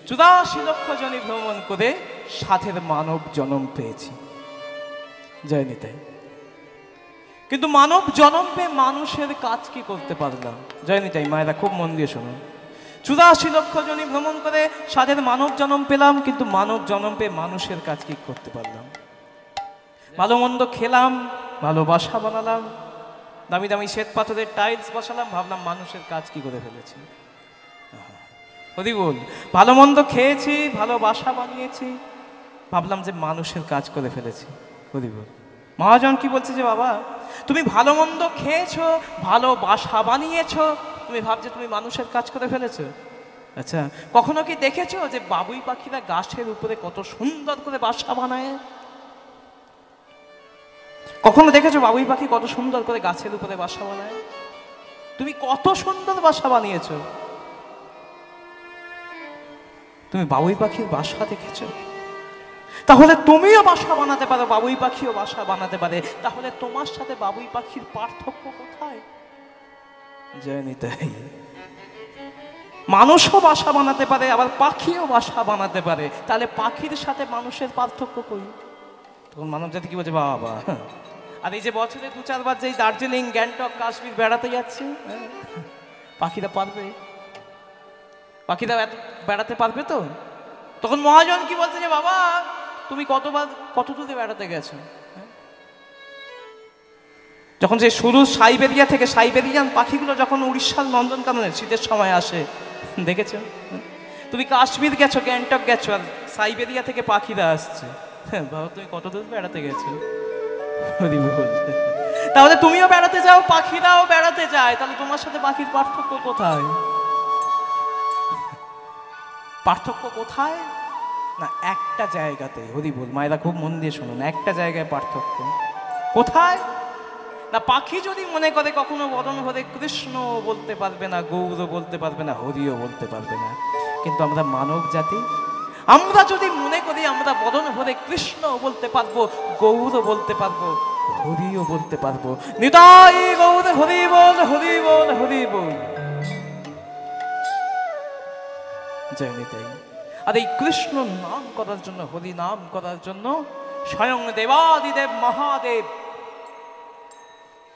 84 জনে ভ্রমণ করে সাথের মানব জন্ম পেয়েছি। জয় নিতাই। কিন্তু মানব জন্ম পেয়ে মানুষের কাজ কি করতে পারলাম? জয় নিতাই। মায়েরা খুব মন দিয়ে শুনুন। 84 জনে ভ্রমণ করে সাথের মানব জন্ম পেলাম, কিন্তু মানব জন্ম পেয়ে মানুষের কাজ কি করতে পারলাম? ভালো মন্দ খেলাম, ভালো বাসা বানালাম, দামি দামি শ্বেত পাথরের টাইলস বসালাম, ভাবলাম মানুষের কাজ কি করে ফেলেছি। হরি বল। ভালো মন্দ খেয়েছি, ভালো বাসা বানিয়েছি, ভাবলাম যে মানুষের কাজ করে ফেলেছি। হরি বল। মহাজন কি বলছে যে বাবা তুমি ভালো মন্দ খেয়েছো, ভালো বাসা বানিয়েছো, তুমি ভাবছো তুমি মানুষের কাজ করে ফেলেছো? আচ্ছা, কখনো কি দেখেছো যে বাবুই পাখিরা গাছের উপরে কত সুন্দর করে বাসা বানায়? কখনো দেখেছো বাবুই পাখি কত সুন্দর করে গাছের উপরে বাসা বানায়? তুমি কত সুন্দর বাসা বানিয়েছো? তুমি বাবুই পাখির বাসা দেখেছো? তাহলে তুমিও বাসা বানাতে পারো, বাবুই পাখিও বাসা বানাতে পারে। তাহলে তোমার সাথে বাবুই পাখির পার্থক্য কোথায়? জয় নিতাই। মানুষও বাসা বানাতে পারে, আবার পাখিও বাসা বানাতে পারে, তাহলে পাখির সাথে মানুষের পার্থক্য কই? তখন মানব জাতি কি বলছে, বাবা আর এই যে বছরে 2-4 বার যে দার্জিলিং, গ্যাংটক, কাশ্মীর বেড়াতে যাচ্ছে, পাখিরা পারবে? পাখিরা বেড়াতে পারবে তো? তখন মহাজন কি বলছে যে বাবা তুমি কত দূরে বেড়াতে গেছো? যখন যে শুরু সাইবেরিয়া থেকে, সাইবেরিয়ান পাখিগুলো যখন উড়িষ্যার নন্দনকাননে শীতের সময় আসে, দেখেছো? তুমি কাশ্মীর গেছো, গ্যাংটক গেছো, আর সাইবেরিয়া থেকে পাখিরা আসছে। বাবা তুমি কত দূর বেড়াতে গেছো? তাহলে তুমিও বেড়াতে যাও, পাখিরাও বেড়াতে যায়, তাহলে তোমার সাথে পাখির পার্থক্য কোথায়? পার্থক্য কোথায়? না একটা জায়গাতে। হরি বল। মায়েরা খুব মন দিয়ে শুনুন, একটা জায়গায় পার্থক্য। কোথায়? না পাখি যদি মনে করে কখনো বদন ভরে কৃষ্ণ বলতে পারবে না, গৌর বলতে পারবে না, হরিও বলতে পারবে না, কিন্তু আমরা মানব জাতি, আমরা যদি মনে করি আমরা বদন ভরে কৃষ্ণ বলতে পারবো, গৌর বলতে পারবো, হরিও বলতে পারবো। নিতাই গৌর হরি বল, হরি বল, হরি বল। জয় নিতাই। আর এই কৃষ্ণ নাম করার জন্য, হরি নাম করার জন্য স্বয়ং দেবাদিদেব মহাদেব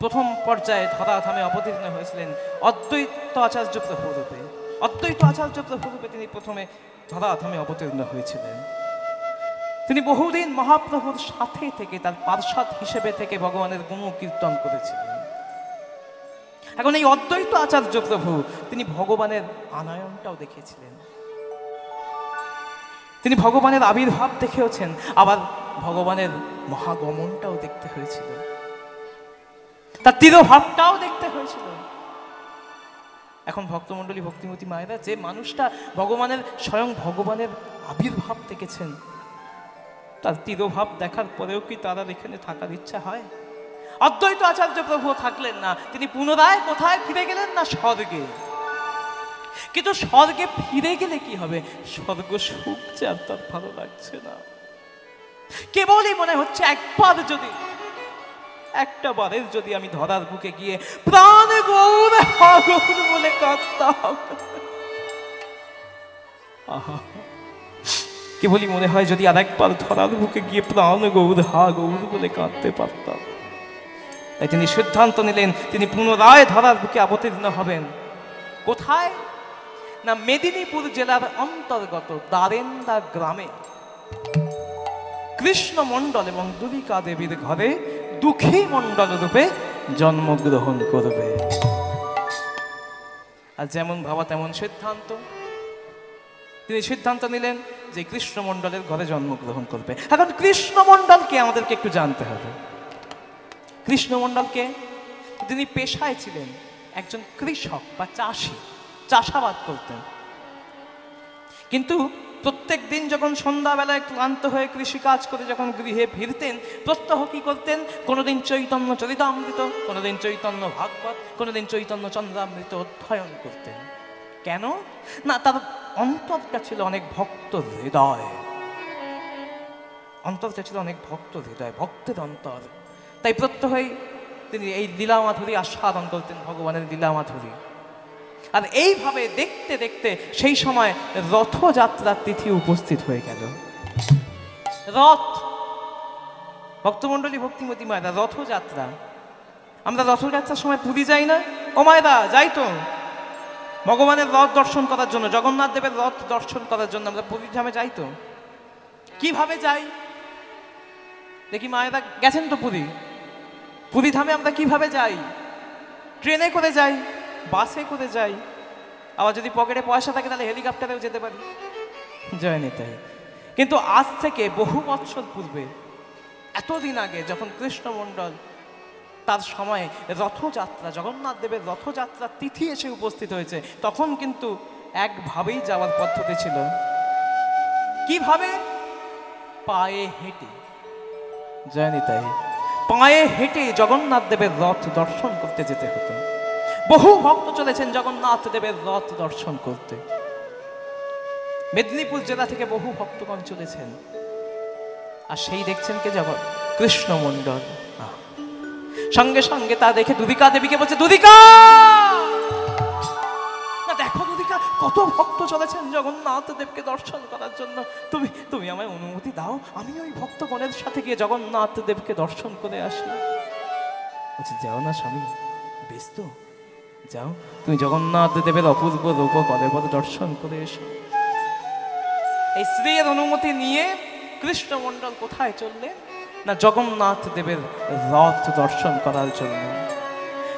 প্রথম পর্যায়ে ধরাধামে অবতীর্ণ হয়েছিলেন অদ্বৈত আচার্য প্রভু রূপে। অদ্বৈত আচার্য প্রভু রূপে তিনি প্রথমে ধরাধামে অবতীর্ণ হয়েছিলেন। তিনি বহুদিন মহাপ্রভুর সাথে থেকে, তার পার্ষদ হিসেবে থেকে ভগবানের গুণ কীর্তন করেছিলেন। এখন এই অদ্বৈত আচার্য প্রভু তিনি ভগবানের আনয়নটাও দেখেছিলেন, তিনি ভগবানের আবির্ভাব দেখেওছেন, আবার ভগবানের মহাগমনটাও দেখতে হয়েছিল, তার তিরোভাবটাও দেখতে হয়েছিল। এখন ভক্তমণ্ডলী, ভক্তিমতী মায়েরা, যে মানুষটা ভগবানের, স্বয়ং ভগবানের আবির্ভাব দেখেছেন, তার তিরোভাব দেখার পরেও কি তারা এখানে থাকার ইচ্ছা হয়? অদ্বৈত আচার্য প্রভু থাকলেন না, তিনি পুনরায় কোথায় ফিরে গেলেন? না স্বর্গে। কিন্তু স্বর্গে ফিরে গেলে কি হবে? স্বর্গ সুখ যে আর তার ভালো লাগছে না, কেবলই মনে হচ্ছে একবার যদি, একটা বারের যদি আমি ধরার বুকে গিয়ে প্রাণ গৌর হা গৌর বলে কাঁদতাম, কেবলই মনে হয় যদি আর একবার ধরার বুকে গিয়ে প্রাণ গৌর হা গৌর বলে কাঁদতে পারতাম। তাই তিনি সিদ্ধান্ত নিলেন তিনি পুনরায় ধরার বুকে অবতীর্ণ হবেন। কোথায়? না মেদিনীপুর জেলার অন্তর্গত দারেন্দা গ্রামে কৃষ্ণ মণ্ডল এবং দুলিকা দেবীর ঘরে দুঃখী মণ্ডল রূপে জন্মগ্রহণ করবে। আর যেমন ভাবা তেমন সিদ্ধান্ত, তিনি সিদ্ধান্ত নিলেন যে কৃষ্ণ মণ্ডলের ঘরে জন্মগ্রহণ করবে। এখন কৃষ্ণ মণ্ডলকে আমাদেরকে একটু জানতে হবে। কৃষ্ণ মণ্ডলকে, তিনি পেশায় ছিলেন একজন কৃষক বা চাষি, চাষাবাদ করতেন। কিন্তু প্রত্যেক দিন যখন সন্ধ্যাবেলায় ক্লান্ত হয়ে কৃষিকাজ করে যখন গৃহে ফিরতেন, প্রত্যহ কি করতেন? কোনোদিন চৈতন্য চরিতামৃত, কোনোদিন চৈতন্য ভাগবত, কোনোদিন চৈতন্য চন্দ্রামৃত অধ্যয়ন করতেন। কেন? না তার অন্তরটা ছিল অনেক ভক্ত হৃদয়, অন্তরটা ছিল অনেক ভক্ত হৃদয়, ভক্তের অন্তর। তাই প্রত্যহই তিনি এই লীলা মাধুরী আস্বাদন করতেন, ভগবানের লীলা মাধুরী। আর এইভাবে দেখতে দেখতে সেই সময় রথযাত্রার তিথি উপস্থিত হয়ে গেল। রথ, ভক্তমণ্ডলী, ভক্তিমতী মায়েরা, রথযাত্রা। আমরা রথযাত্রার সময় পুরী যাই না? ও মায়েরা, যাই তো ভগবানের রথ দর্শন করার জন্য, জগন্নাথ দেবের রথ দর্শন করার জন্য আমরা পুরী ধামে যাই তো। কিভাবে যাই দেখি? মায়েরা গেছেন তো পুরী? পুরী ধামে আমরা কিভাবে যাই? ট্রেনে করে যাই, বাসে করে যাই, আবার যদি পকেটে পয়সা থাকে তাহলে হেলিকপ্টারেও যেতে পারি। জয় নিতাই। কিন্তু আজ থেকে বহু বছর পূর্বে, এতদিন আগে, যখন কৃষ্ণমণ্ডল তার সময়ে রথযাত্রা, জগন্নাথ দেবের রথযাত্রার তিথি এসে উপস্থিত হয়েছে, তখন কিন্তু একভাবেই যাওয়ার পদ্ধতি ছিল। কিভাবে? পায়ে হেঁটে। জয় নিতাই। পায়ে হেঁটে জগন্নাথ দেবের রথ দর্শন করতে যেতে হতো। বহু ভক্ত চলেছেন জগন্নাথ দেবের রথ দর্শন করতে। মেদিনীপুর জেলা থেকে বহু ভক্তগণ চলেছেন, আর সেই দেখছেন কে? কৃষ্ণমণ্ডল। সঙ্গে সঙ্গে তা দেখে দুদিকা দেবীকে বলছে, দুদিকা, না দেখো দুদিকা, কত ভক্ত চলেছেন জগন্নাথ দেবকে দর্শন করার জন্য, তুমি তুমি আমায় অনুমতি দাও, আমি ওই ভক্তগণের সাথে গিয়ে জগন্নাথ দেবকে দর্শন করে আসি। বলছে, যাও না স্বামী, বেশ তো, যাও, তুমি জগন্নাথ দেবের অপূর্ব রূপ কলেবর দর্শন করে এসো। এই স্ত্রীর অনুমতি নিয়ে কৃষ্ণমণ্ডল কোথায় চললেন? না, জগন্নাথ দেবের রথ দর্শন করার জন্য।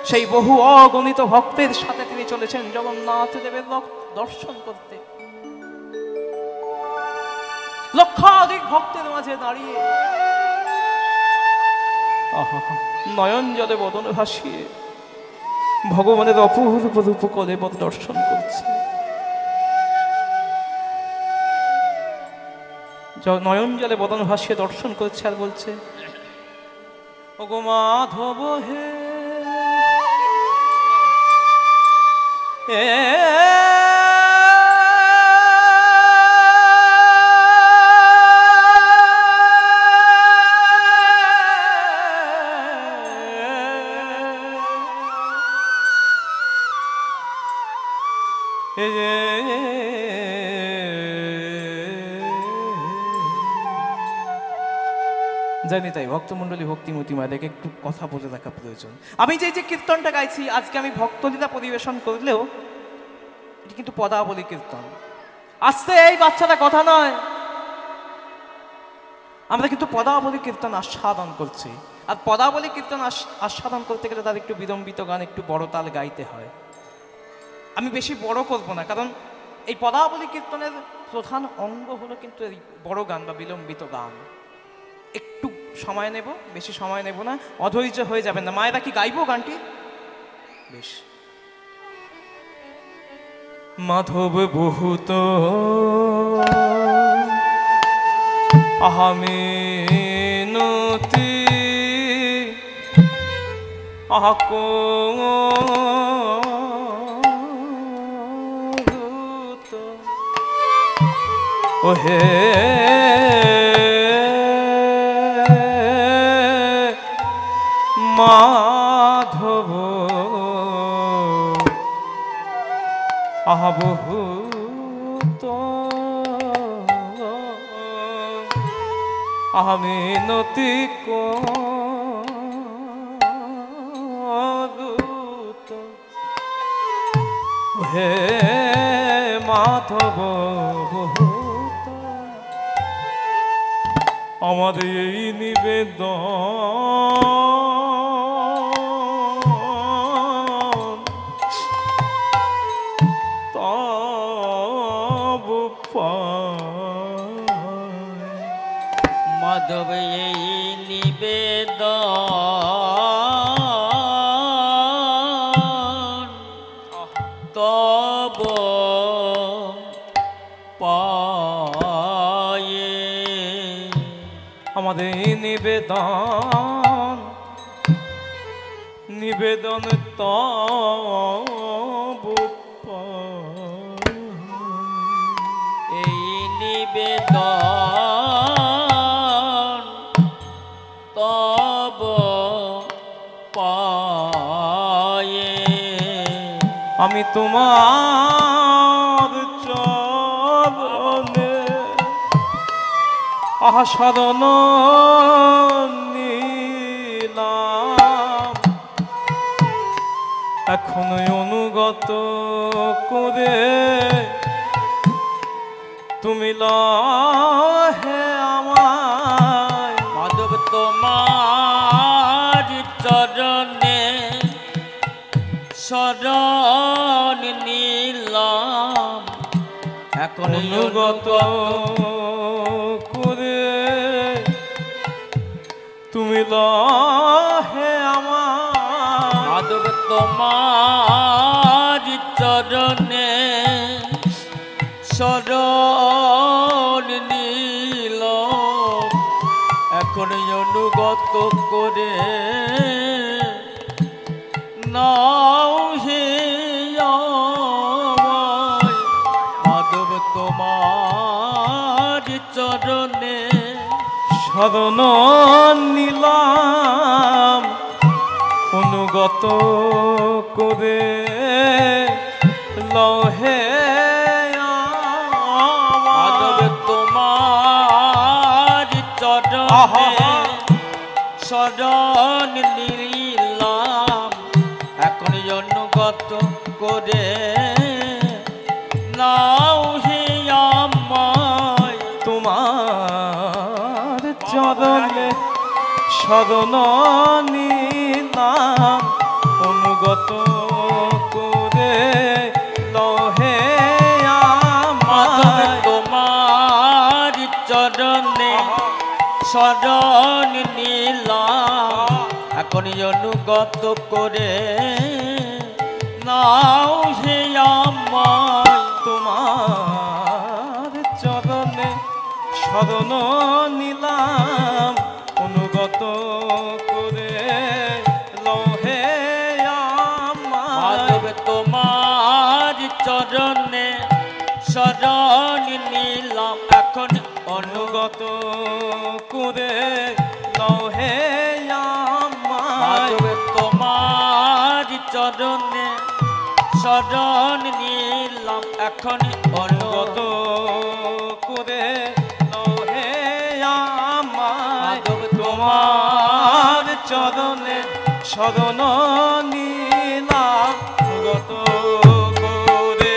সেই বহু অগণিত ভক্তের সাথে তিনি চলেছেন জগন্নাথ দেবের রথ দর্শন করতে। লক্ষাধিক ভক্তের মাঝে দাঁড়িয়ে নয়ন জলে বদন ভাসিয়ে ভগবানের অপূর্ব রূপ কলেবর দর্শন করছে। নয়ন জলে বদন ভাসিয়ে দর্শন করছে আর বলছে, ওগো মাধব হে, জানি তাই ভক্তমণ্ডলী, ভক্তিমতী মায়েদেরকে একটু কথা বলে রাখা প্রয়োজন। আমি যে কীর্তনটা গাইছি আজকে, আমি ভক্তলীলা পরিবেশন করলেও এটি কিন্তু পদাবলী কীর্তন। আসছে এই বাচ্চাটা কথা নয়, আমরা কিন্তু পদাবলী কীর্তন আস্বাদন করছি। আর পদাবলী কীর্তন আস্বাদন করতে গেলে তার একটু বিলম্বিত গান, একটু বড় তাল গাইতে হয়। আমি বেশি বড় করব না, কারণ এই পদাবলী কীর্তনের প্রধান অঙ্গ হলো কিন্তু এই বড় গান বা বিলম্বিত গান। একটু সময় নেব, বেশি সময় নেব না, অধৈর্য হয়ে যাবেন না। মায়েরা কি গাইবো গানটি? বেশ। মাধব বহুত আহামিনতি আহাকো ওহে মাধব আহবহুত আহমিনতি করুত হে মাধব বহুত, আমাদের এই নিবেদন তব মাধব এই নিবেদন তব পায়ে, আমাদের নিবেদন নিবেদন তব এই নিবেদন তব পায়ে, আমি তোমার চরণে শরণ নিলাম, এখন অনুগত করে তুমি লহে আমায়। মাধব তোমার চরণে শরণ নিলাম, এখন অনুগত করে তুমি লহে আমায়। মাধব তোমার চরণে শরণ নিলাম, এখন অনুগত করে নাও হে আমায়। মাধব তোমার চরণে শরণ নিলাম, অনুগত করে লহে মাধব তোমার চরণে শরণ নিলাম, এখন অনুগত করে নাও হে আমায়। তোমার চরণে শরণ নিলাম, অনুগত করে লহে মাধব আমায়। তোমার চরণে শরণ নিলাম, এখন অনুগত করে নাও হে আমায়। তোমার চরণে শরণ নিলাম, অনুগত করে লহে আমায়। মাধব তোমার চরণে শরণ নিলাম, এখন অনুগত করে লহে আমায়। মাধব তোমার চরণে শরণ নিলাম, এখন অনুগত করে লহে আমায়। মাধব তোমার চরণে শরণ নিলাম, অনুগত করে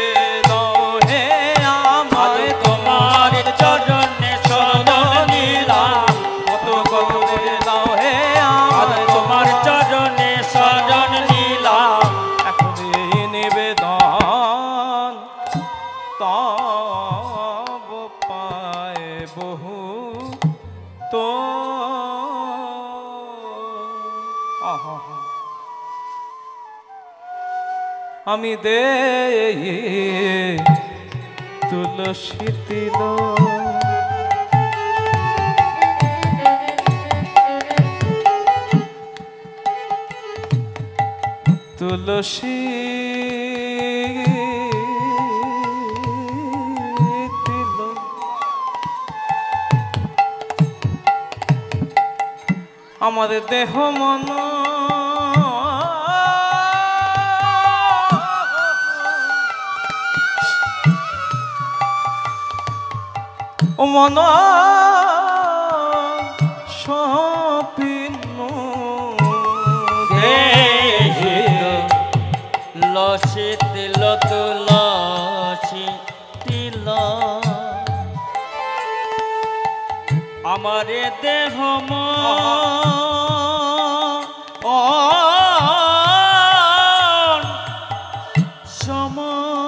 লহে আমায়। তোমার চরণে শরণ নিলাম, অনুগত করে লহে আমায়। তোমার চরণে শরণ নিলাম, এখন এই নিবেদন তব পায় বহু তো আমি দে তুলসী তিল তুলসী তিল আমার দেহ মন ও মন সপিন্ন দেহি লসি তিল তুলসি তিল, আমারে দেহ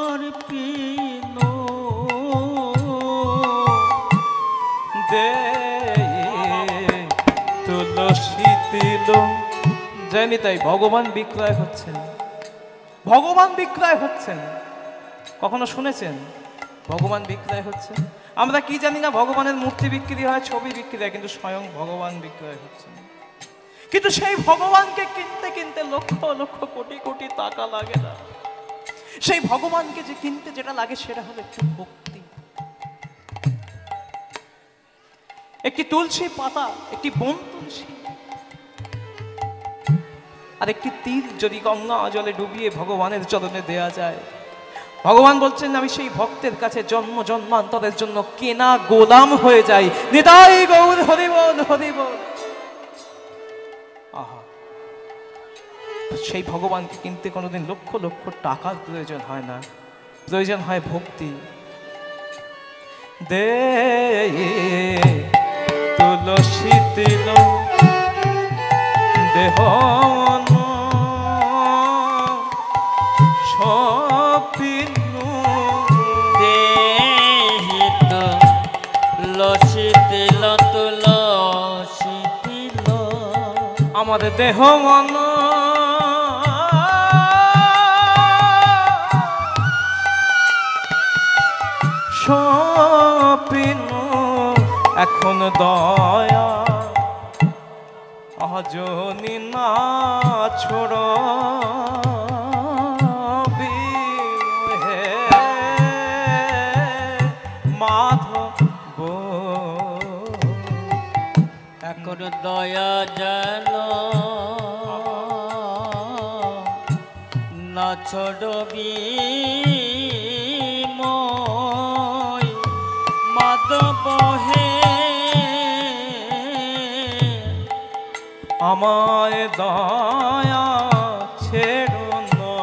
সমর্পিন দে তুলসী তিল। জানি তাই ভগবান বিক্রয় হচ্ছেন, ভগবান বিক্রয় হচ্ছেন। কখনো শুনেছেন ভগবান বিক্রয় হচ্ছে? আমরা কি জানি না, ভগবানের মূর্তি বিক্রি হয়, ছবি বিক্রি হয়, কিন্তু স্বয়ং ভগবান বিক্রয় হচ্ছে। কিন্তু সেই ভগবানকে কিনতে কিনতে লক্ষ লক্ষ কোটি কোটি টাকা লাগে না। সেই ভগবানকে যে কিনতে যেটা লাগে সেটা হলো একটু ভক্তি। একটি তুলসী পাতা, একটি বন তুলসী আর একটি তীর যদি গঙ্গা জলে ডুবিয়ে ভগবানের চরণে দেয়া যায়, ভগবান বলছেন আমি সেই ভক্তের কাছে জন্ম জন্মান্তরের জন্য কেনা গোলাম হয়ে যাই। নিতাই গৌর হরিবল হরিবল। আহা, সেই ভগবানকে কিনতে কোনোদিন লক্ষ লক্ষ টাকার প্রয়োজন হয় না, প্রয়োজন হয় ভক্তি। দে তুলসী তিল দেহ সপিনু দেহিত লসি তিল তুলসী তিল। আমার দেহ মন সপিনু এখন দয়া আজনি না ছোড় মাধব এখন দয়া যেন না ছড়বি মই মাধব হে। আমায় দয়া ছেড়ো না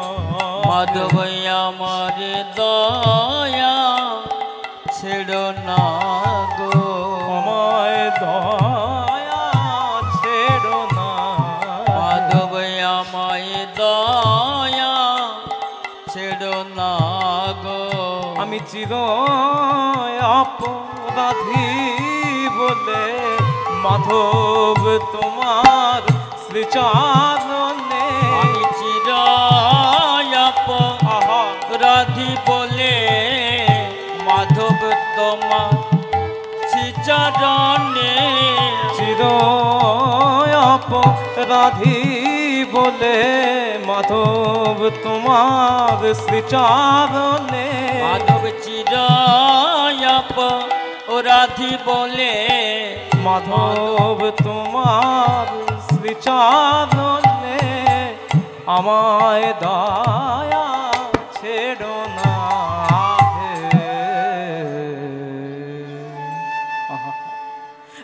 মাধব আমার দয়া ছেড়ো না গো। আমায় দয়া ছেড়ো না মাধব আমায় দয়া ছেড়ো না গো। আমি চির অপরাধী বলে মাধব তোমার শ্রীচরণে আমি চিরাপরাধী বলে মাধব তোমার শ্রীচরণে চির অপরাধী বলে মাধব তোমার শ্রীচরণে মাধব চিরাপরাধী বলে মাধব তোমার শ্রীচরণে আমায় দয়া ছেড়ো না হে। আহা।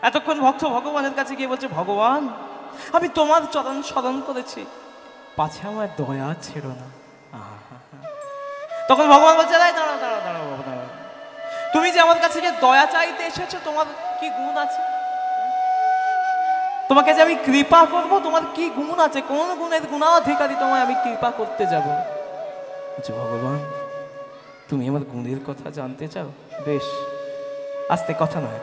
এতক্ষণ ভক্ত ভগবানের কাছে গিয়ে বলছে ভগবান আমি তোমার চরণ স্মরণ করেছি, পাছে আমার দয়া ছেড়ো না। আহা। তখন ভগবান বলছে দাঁড়াও দাঁড়াও দাঁড়াও বাবা দাঁড়াও, তুমি যে আমার কাছে যে দয়া চাইতে এসেছো তোমার কি গুণ আছে? তোমাকে যে আমি কৃপা করব তোমার কি গুণ আছে? কোন গুণের গুণাধিকারী তোমায় আমি কৃপা করতে যাব? যে ভগবান তুমি আমার গুণের কথা জানতে চাও, বেশ আস্তে কথা নয়,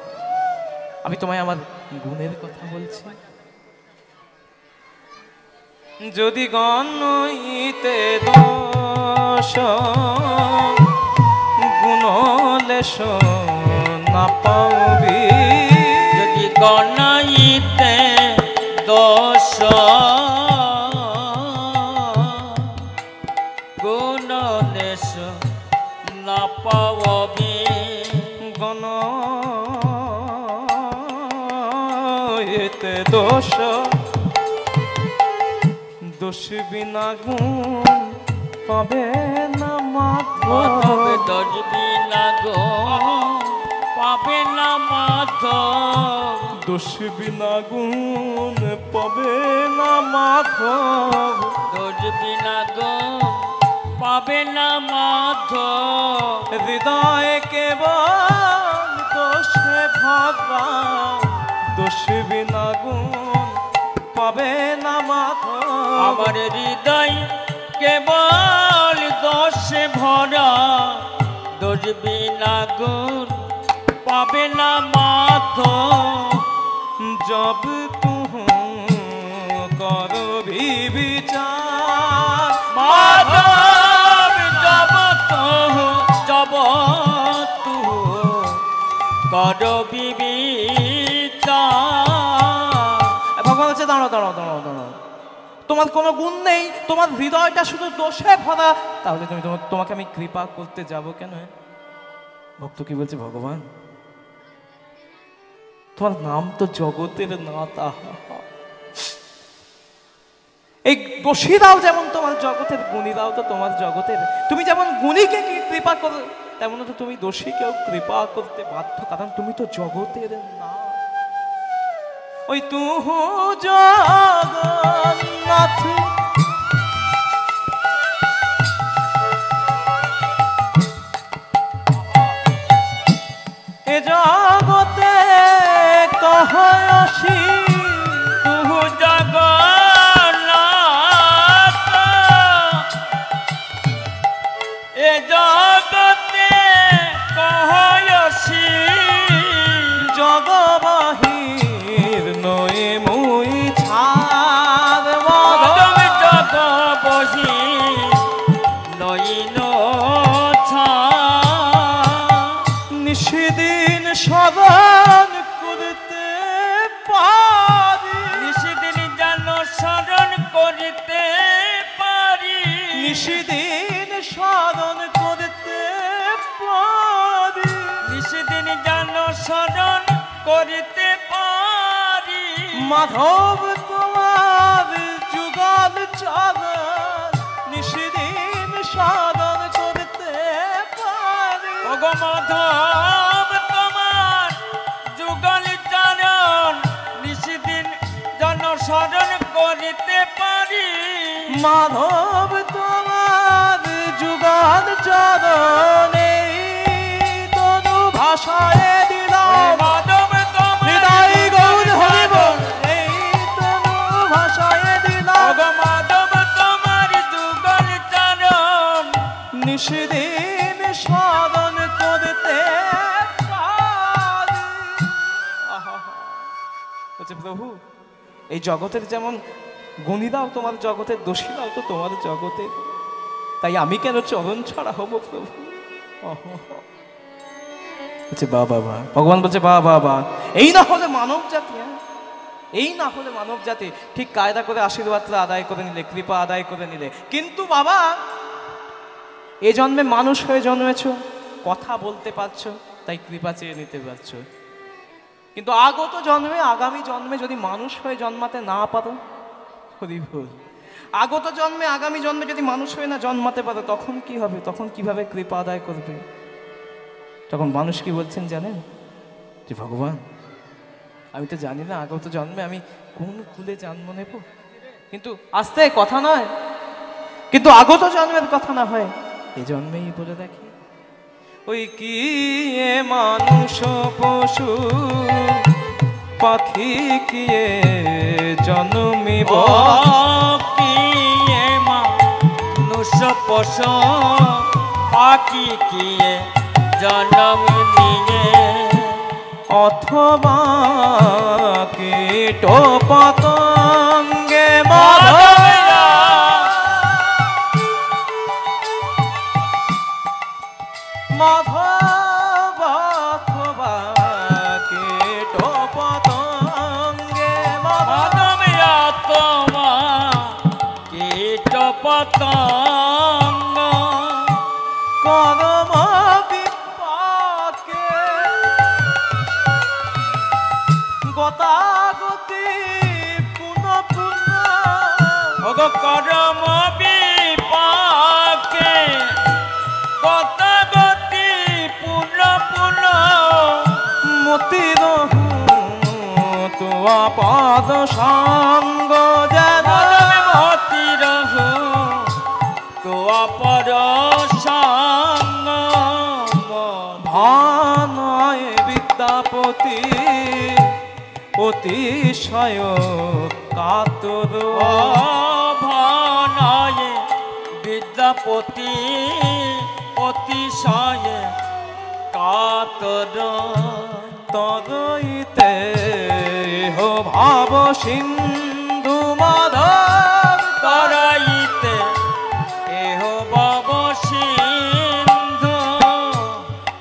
আমি তোমায় আমার গুণের কথা বলছি। যদি গণইতে দোষ গুণলেশ না পাবি, যদি গণাইতে দোষ গুণলেশ না পাবি, গণইতে দোষ দোষ বিনা গুণ পাবে না মাধব, দোষ বিনা গুণ পাবে না মাধব, দোষ বিনা গুণ পাবে না মাধব, দোষ বিনা গুণ পাবে না মাধব, হৃদয় কেবল দোষে ভরা দোষ বিনা গুণ পাবে না মাধব, আমার হৃদয় কেবল দোষে ভরা দোষ বিনা গুণ পাবে না মাধব, जब तुम करो भी विचार माधव जब तू करो विचार। ভগবান বলছে দাঁড়াও দাঁড়াও দাঁড়াও দাঁড়াও, তোমার কোনো গুণ নেই, তোমার হৃদয়টা শুধু দোষে ভরা, তাহলে তোমাকে আমি কৃপা করতে যাব কেন? ভক্ত কি বলছে ভগবান তোমার নাম তো জগতের নাথ, এই দোষীরাও যেমন তোমার জগতের, গুণীরাও তো তোমার জগতের। তুমি যেমন গুণীকে কি কৃপা করো, তেমন তো তুমি দোষীকেও কৃপা করতে বাধ্য, কারণ তুমি তো জগতের না। ওই তুহু জগন্নাথ এ জগতে কহসি, তুহু জগন্নাথ এ জগতে কহয়সি, জগবাহির নয়ে মুই ছাড় মাধব জগবহি নইন ছা, নিশিদিন স্মরণ করতে পারি, নিশিদিন যেন স্মরণ করিতে পারি, নিশিদিন স্মরণ করতে পারি, নিশিদিন যেন স্মরণ করিতে পারি, মাধব তোমার যুগল চরণ নিশিদিন স্মরণ করতে পারি। ওগো মাধব তোমার যুগল চরণ নিশিদিন যেন স্মরণ করিতে পারি, মাধব তোমার যুগল চরণে তনু ভাষায় দিলাম, মাধব হৃদয় গৌর হরি তোমার বল, এই তনু ভাষায় দিলাম, ওগো মাধব তোমার যুগল চরণ নিশিদিন স্মরণ করতে পারি। আহাহা। বলছে প্রভু, এই জগতের যেমন গুণীরাও তোমার জগতের, দোষীরাও তো তোমার জগতের, তাই আমি কেন চরণ ছাড়া হব প্রভু? বলছে বা বাবা, ভগবান বলছে বা বাবা, এই না হলে মানব জাতি, এই না হলে মানব জাতি ঠিক কায়দা করে আশীর্বাদটা আদায় করে নিলে, কৃপা আদায় করে নিলে, কিন্তু বাবা এ জন্মে মানুষ হয়ে জন্মেছো, কথা বলতে পারছো, তাই কৃপা চেয়ে নিতে পারছো, কিন্তু আগত জন্মে, আগামী জন্মে যদি মানুষ হয়ে জন্মাতে না পারো, হরি বল, আগত জন্মে আগামী জন্মে যদি মানুষ হয়ে না জন্মাতে পারো, তখন কি হবে? তখন কিভাবে কৃপা আদায় করবে? তখন মানুষ কি বলছেন জানেন? যে ভগবান, আমি তো জানি না আগত জন্মে আমি কোন কুলে জন্ম নেব, কিন্তু আস্তে কথা নয়, কিন্তু আগত জন্মের কথা না হয় এ জন্মেই বলে দেখি, ওই কি এ মানুষ পশু পাখি কি এ জন্মিব, কিয়ে মানুষ পশু পাখি কিয়ে জন্ম নিয়ে, অথবা কীট পতঙ্গে মাধব, মাধব অথবা কীট পতঙ্গে মাধব, তোমা কীট পতঙ্গ কর্ম বিপাকে গতাগতি পুনঃ পুনঃ, ওগো করম বিপাকে গতাগতি পুনঃ পুনঃ, মতির তোয়া পাদ সঙ্গ যেন মতি রহু তোয়া পর সঙ্গ, ভানয় বিদ্যাপতি অতিশয় কাতর, ভানয় বিদ্যাপতি অতিশয় কাতর, তদইতে হো ভাব সিন্ধু মাধব, তরাইতে এহ বব সিন্ধু,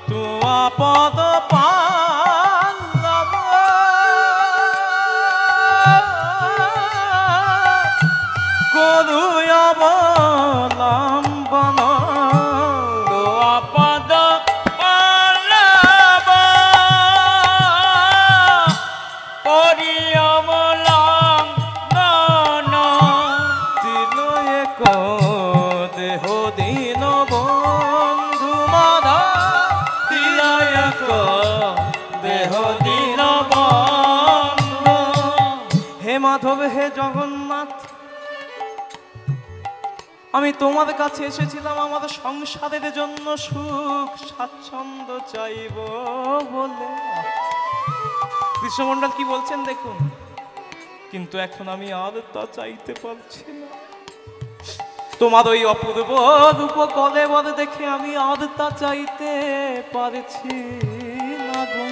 তুয়া পদ পাল্লব, করু অবলম্বন, দোয়া পদ পল্লব করি অবলম্বন, তিল দেহ দিল বন্ধ। হে মাধব, হে জগন্নাথ, আমি তোমার কাছে এসেছিলাম আমার সংসারের জন্য সুখ স্বাচ্ছন্দ্য চাইব বলে। কৃষ্ণমণ্ডল কি বলছেন দেখুন, কিন্তু এখন আমি আর তা চাইতে পারছি না। তোমার ওই অপূর্ব রূপ কলেবর দেখে আমি আর তা চাইতে পারছি না গো।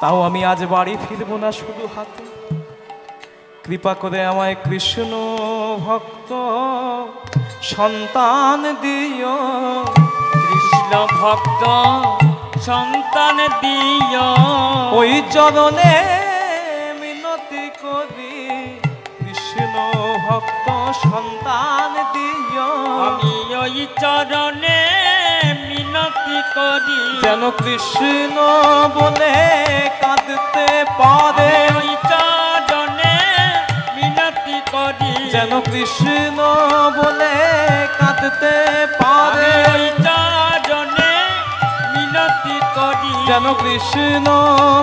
তাও আমি আজ বাড়ি ফিরবো না শুধু হাতে। কৃপা করে আমায় কৃষ্ণ ভক্ত সন্তান দিও। কৃষ্ণ ভক্ত সন্তান দিও। ওই চরণে মিনতি করি, কৃষ্ণ ভক্ত সন্তান দিও। আমি ওই চরণে মিনতি করি, যেন কৃষ্ণ বলে কাঁদতে পারে। ওই চরণে মিনতি করি, যেন কৃষ্ণ বলে কাঁদতে পারে। ওই চরণে মিনতি করি, যেন কৃষ্ণ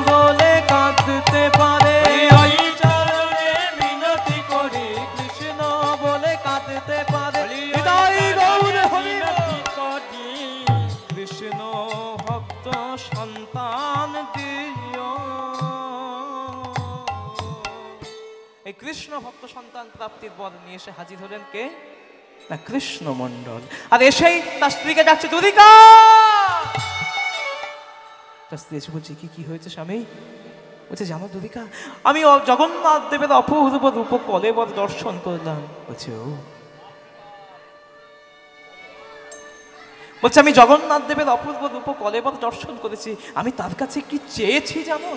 বলে কাঁদতে পারে। ওই চরণে মিনতি করি, কৃষ্ণ বলে কাঁদতে পারে। হৃদয় গৌর হরি মিনতি করি, কৃষ্ণ ভক্ত সন্তান দিও। এই কৃষ্ণ ভক্ত সন্তান প্রাপ্তির বর নিয়ে এসে হাজির হলেন কে না কৃষ্ণ মণ্ডল। আর এসেই তার স্ত্রীকে ডাকছে দুদিকা। তার স্ত্রী এসে বলছে কি হয়েছে স্বামী? বলছে জানো দুদিকা, আমি জগন্নাথ দেবের অপূর্ব রূপ কলেবর দর্শন করলাম। বলছে ও, বলছে আমি জগন্নাথ দেবের অপূর্ব রূপ কলেবর দর্শন করেছি। আমি তার কাছে কি চেয়েছি জানো?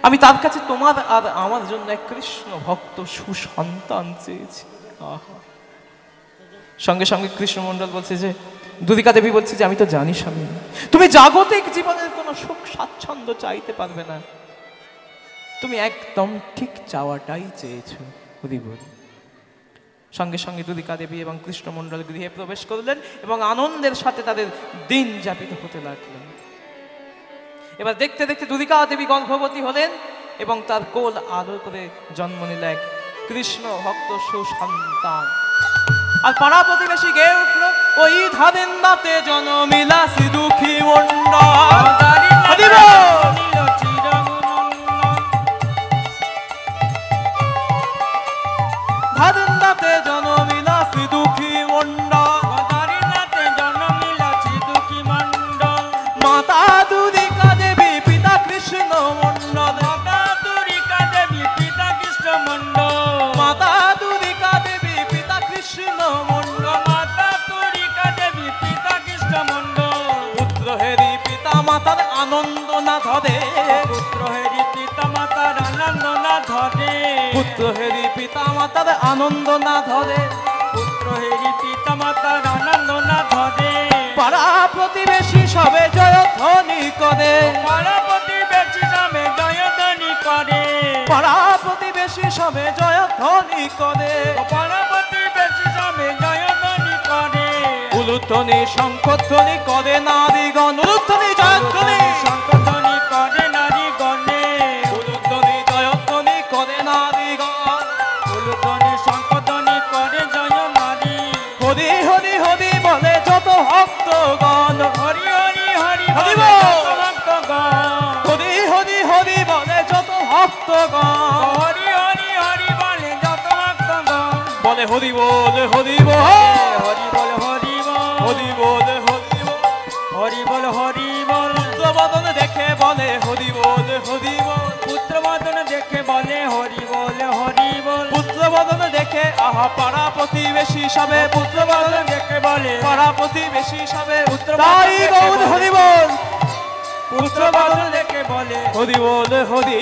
আমি তার কাছে তোমার আর আমার জন্য এক কৃষ্ণ ভক্ত সুসন্তান চেয়েছি। আহা। সঙ্গে সঙ্গে কৃষ্ণমণ্ডল বলছে যে দুদিকা দেবী বলছে যে আমি তো জানি স্বামী, তুমি জাগতিক জীবনের কোনো সুখ স্বাচ্ছন্দ্য চাইতে পারবে না। তুমি একদম ঠিক চাওয়াটাই চেয়েছো। হরি বল। সঙ্গে সঙ্গে দুদিকা দেবী এবং কৃষ্ণমণ্ডল গৃহে প্রবেশ করলেন এবং আনন্দের সাথে তাদের দিন যাপিত হতে লাগলেন। এবার দেখতে দেখতে দুদিকা দেবী গর্ভবতী হলেন এবং তার কোল আদর করে জন্ম নিল এক কৃষ্ণ ভক্ত সুসন্তান। আর পাড়া প্রতিবেশী গেয়ে উঠল ওই ধারেন্দাতে জনমিলা শ্রী দুঃখী ধারেন্দাতে জনমিলা শ্রী দুঃখী মাতা দুদিকা দেবী পিতা কৃষ্ণ মণ্ডল। মাতা দুদিকা দেবী পিতা কৃষ্ণ মণ্ডল। পুত্র হেরি পিতা মাতার আনন্দ না ধরে। পুত্র হেরি পিতা মাতার আনন্দ না ধরে। পুত্র হেরি পিতা মাতার আনন্দ না ধরে। পুত্র হেরি পিতা মাতার আনন্দ না ধরে। পাড়া প্রতিবেশী সবে জয়ধ্বনি করে। পাড়া প্রতিবেশী সবে জয়ধ্বনি করে। পাড়া প্রতিবেশী সবে জয়ধ্বনি করে। পাড়া প্রতিবেশী সবে জয়ধ্বনি করে। উলুধ্বনি শঙ্খধ্বনি করে নারীগণ। উলুধ্বনি জয়ধ্বনি শঙ্খধ্বনি করে নারীগণে। উলুধ্বনি জয়ধ্বনি করে নারীগণ। উলুধ্বনি শঙ্খধ্বনি করে জয় নারী। হরি হরি হরি বলে যত ভক্তগণ। হরি হরি হরি হরি বলে বল। যত ভক্তগণ। হরি হরি হরি বলে যত ভক্তগণ। হরি হরি হরি বলে যত ভক্তগণ। বলে হরি বল হরি বল। হরি বল হরি বল। হরি বল হরি বল। হরি বল হরি বল। পুত্রবদন দেখে বলে হরি বল হরি বল। পুত্রবদন দেখে বলে হরি বল হরি বল। পুত্রবদন দেখে আহা পাড়া প্রতিবেশী সবে। পুত্রবদন দেখে বলে পাড়া প্রতিবেশী সবে। পুত্রবদন তাই দেখে গৌর বলে। হরি বল। পুত্রবদন দেখে বলে হরি বল হরি